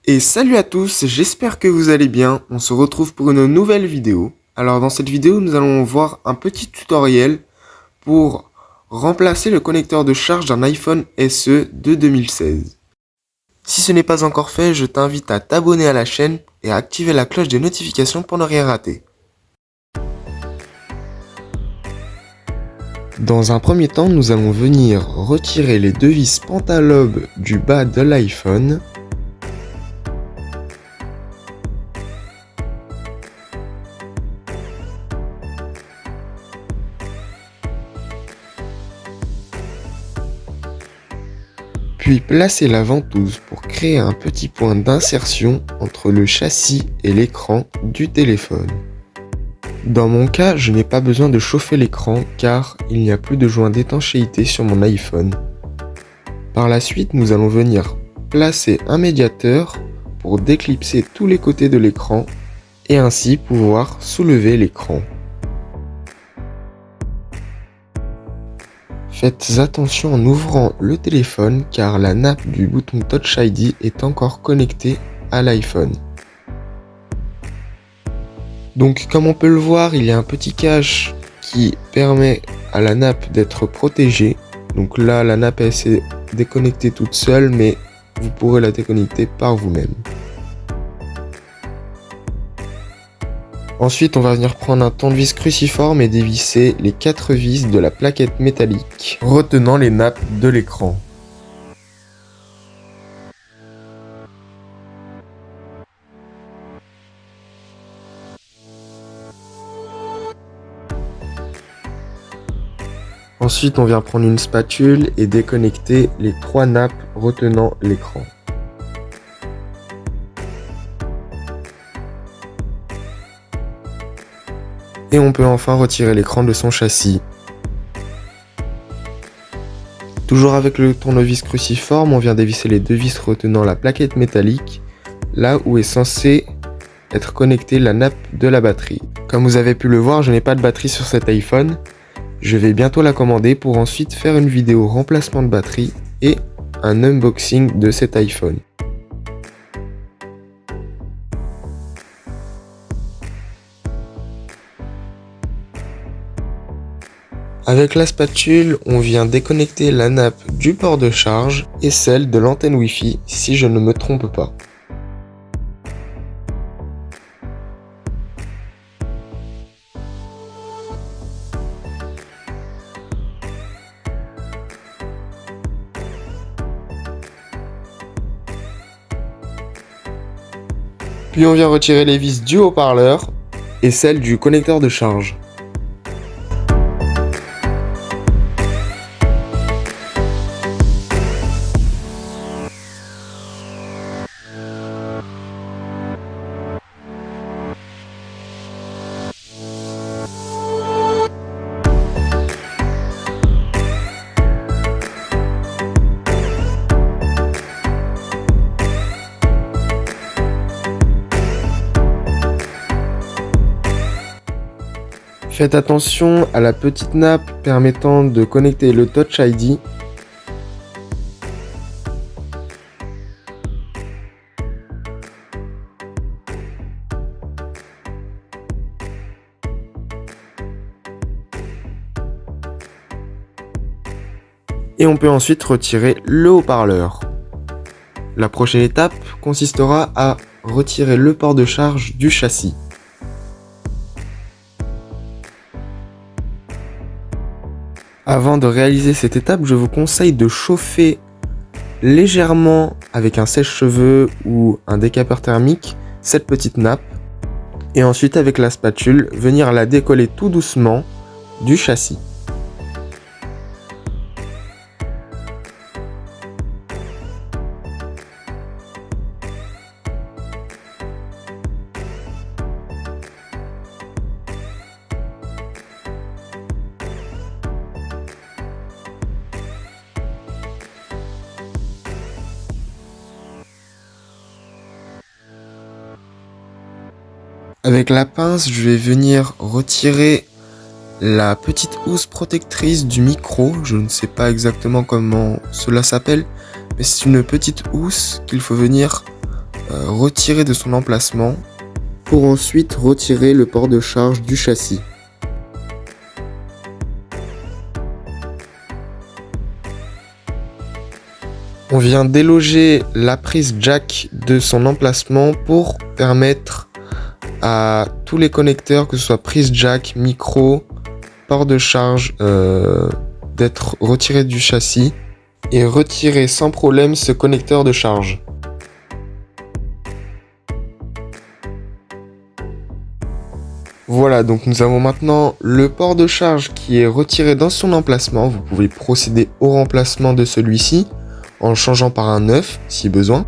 Et salut à tous, j'espère que vous allez bien. On se retrouve pour une nouvelle vidéo. Alors dans cette vidéo, nous allons voir un petit tutoriel pour remplacer le connecteur de charge d'un iPhone SE de 2016. Si ce n'est pas encore fait, je t'invite à t'abonner à la chaîne et à activer la cloche des notifications pour ne rien rater. Dans un premier temps, nous allons venir retirer les deux vis pentalobes du bas de l'iPhone. Puis placer la ventouse pour créer un petit point d'insertion entre le châssis et l'écran du téléphone. Dans mon cas, je n'ai pas besoin de chauffer l'écran car il n'y a plus de joint d'étanchéité sur mon iPhone. Par la suite, nous allons venir placer un médiateur pour déclipser tous les côtés de l'écran et ainsi pouvoir soulever l'écran. Faites attention en ouvrant le téléphone car la nappe du bouton Touch ID est encore connectée à l'iPhone. Donc comme on peut le voir, il y a un petit cache qui permet à la nappe d'être protégée. Donc là, la nappe elle s'est déconnectée toute seule, mais vous pourrez la déconnecter par vous-même. Ensuite, on va venir prendre un tournevis cruciforme et dévisser les 4 vis de la plaquette métallique retenant les nappes de l'écran. Ensuite, on vient prendre une spatule et déconnecter les 3 nappes retenant l'écran. Et on peut enfin retirer l'écran de son châssis. Toujours avec le tournevis cruciforme, on vient dévisser les 2 vis retenant la plaquette métallique, là où est censée être connectée la nappe de la batterie. Comme vous avez pu le voir, je n'ai pas de batterie sur cet iPhone. Je vais bientôt la commander pour ensuite faire une vidéo remplacement de batterie et un unboxing de cet iPhone. Avec la spatule, on vient déconnecter la nappe du port de charge et celle de l'antenne Wi-Fi si je ne me trompe pas. Puis on vient retirer les vis du haut-parleur et celle du connecteur de charge. Faites attention à la petite nappe permettant de connecter le Touch ID. Et on peut ensuite retirer le haut-parleur. La prochaine étape consistera à retirer le port de charge du châssis. Avant de réaliser cette étape, je vous conseille de chauffer légèrement avec un sèche-cheveux ou un décapeur thermique cette petite nappe et ensuite avec la spatule venir la décoller tout doucement du châssis. Avec la pince, je vais venir retirer la petite housse protectrice du micro. Je ne sais pas exactement comment cela s'appelle, mais c'est une petite housse qu'il faut venir retirer de son emplacement pour ensuite retirer le port de charge du châssis. On vient déloger la prise jack de son emplacement pour permettre à tous les connecteurs, que ce soit prise jack, micro, port de charge, d'être retirés du châssis et retirer sans problème ce connecteur de charge. Voilà, donc nous avons maintenant le port de charge qui est retiré dans son emplacement. Vous pouvez procéder au remplacement de celui-ci en le changeant par un neuf si besoin.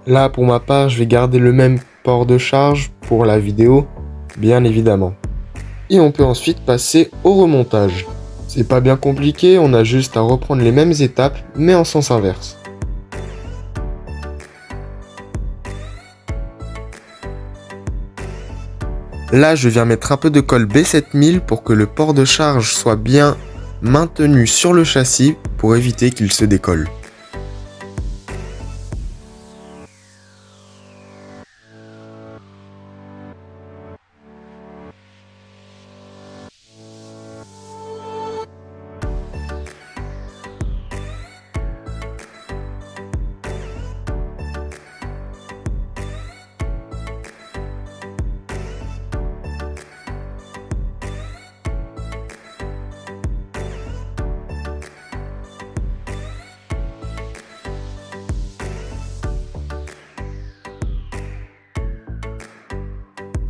Là, pour ma part, je vais garder le même port de charge pour la vidéo, bien évidemment. Et on peut ensuite passer au remontage. C'est pas bien compliqué, on a juste à reprendre les mêmes étapes, mais en sens inverse. Là, je viens mettre un peu de colle B7000 pour que le port de charge soit bien maintenu sur le châssis pour éviter qu'il se décolle.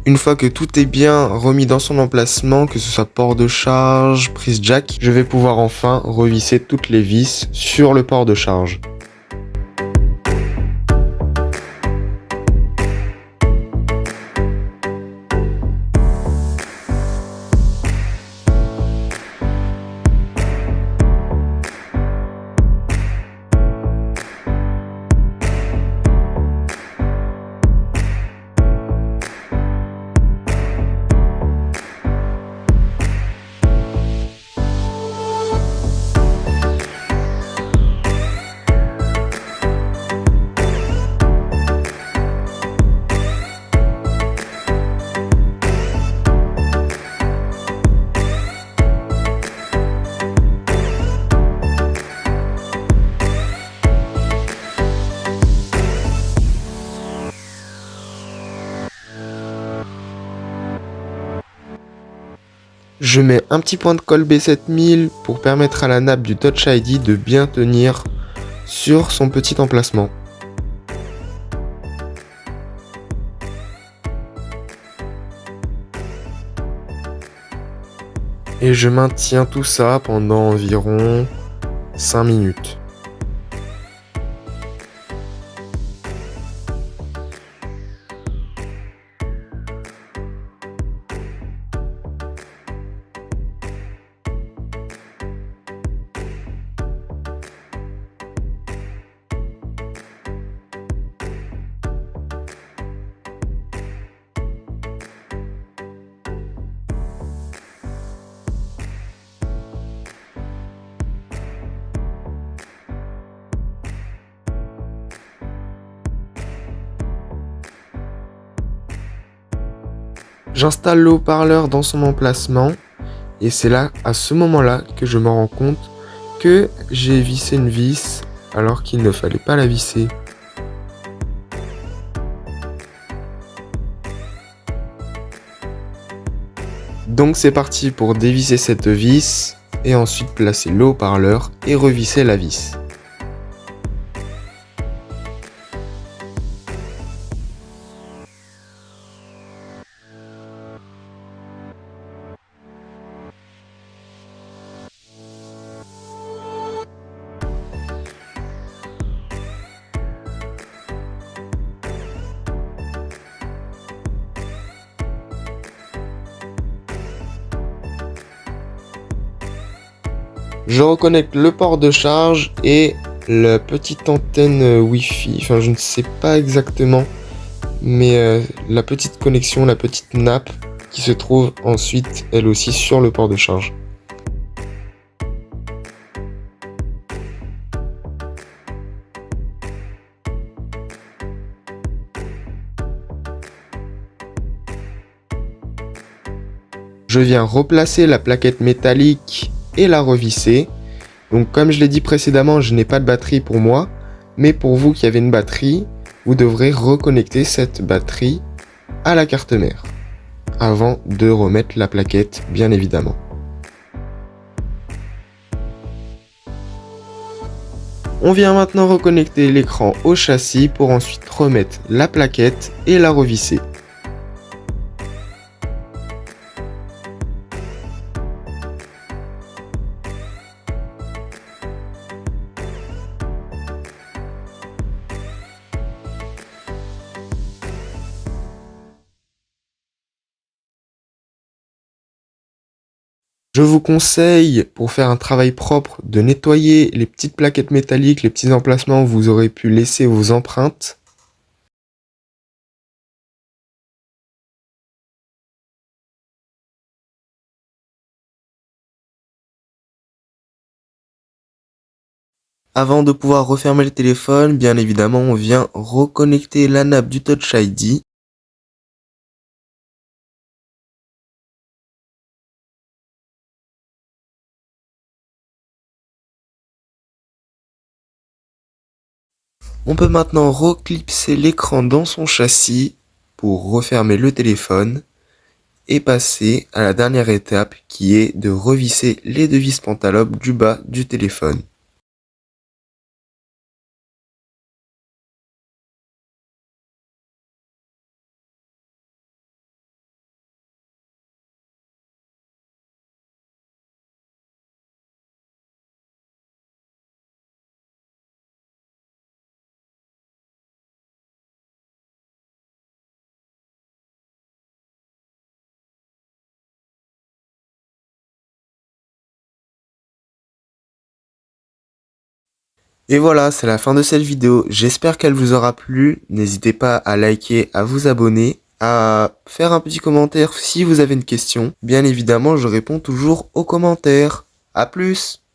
Une fois que tout est bien remis dans son emplacement, que ce soit port de charge, prise jack, je vais pouvoir enfin revisser toutes les vis sur le port de charge. Je mets un petit point de colle B7000 pour permettre à la nappe du Touch ID de bien tenir sur son petit emplacement. Et je maintiens tout ça pendant environ 5 minutes. J'installe le haut-parleur dans son emplacement et c'est là, à ce moment-là, que je me rends compte que j'ai vissé une vis alors qu'il ne fallait pas la visser. Donc c'est parti pour dévisser cette vis et ensuite placer le haut-parleur et revisser la vis. Je reconnecte le port de charge et la petite antenne Wi-Fi, enfin je ne sais pas exactement, mais la petite connexion, la petite nappe qui se trouve ensuite elle aussi sur le port de charge. Je viens replacer la plaquette métallique et la revisser. Donc comme je l'ai dit précédemment, je n'ai pas de batterie pour moi, mais pour vous qui avez une batterie, vous devrez reconnecter cette batterie à la carte mère avant de remettre la plaquette, bien évidemment. On vient maintenant reconnecter l'écran au châssis pour ensuite remettre la plaquette et la revisser. Je vous conseille, pour faire un travail propre, de nettoyer les petites plaquettes métalliques, les petits emplacements où vous aurez pu laisser vos empreintes. Avant de pouvoir refermer le téléphone, bien évidemment, on vient reconnecter la nappe du Touch ID. On peut maintenant reclipser l'écran dans son châssis pour refermer le téléphone et passer à la dernière étape qui est de revisser les deux vis Pantalop du bas du téléphone. Et voilà, c'est la fin de cette vidéo. J'espère qu'elle vous aura plu. N'hésitez pas à liker, à vous abonner, à faire un petit commentaire si vous avez une question. Bien évidemment, je réponds toujours aux commentaires. À plus!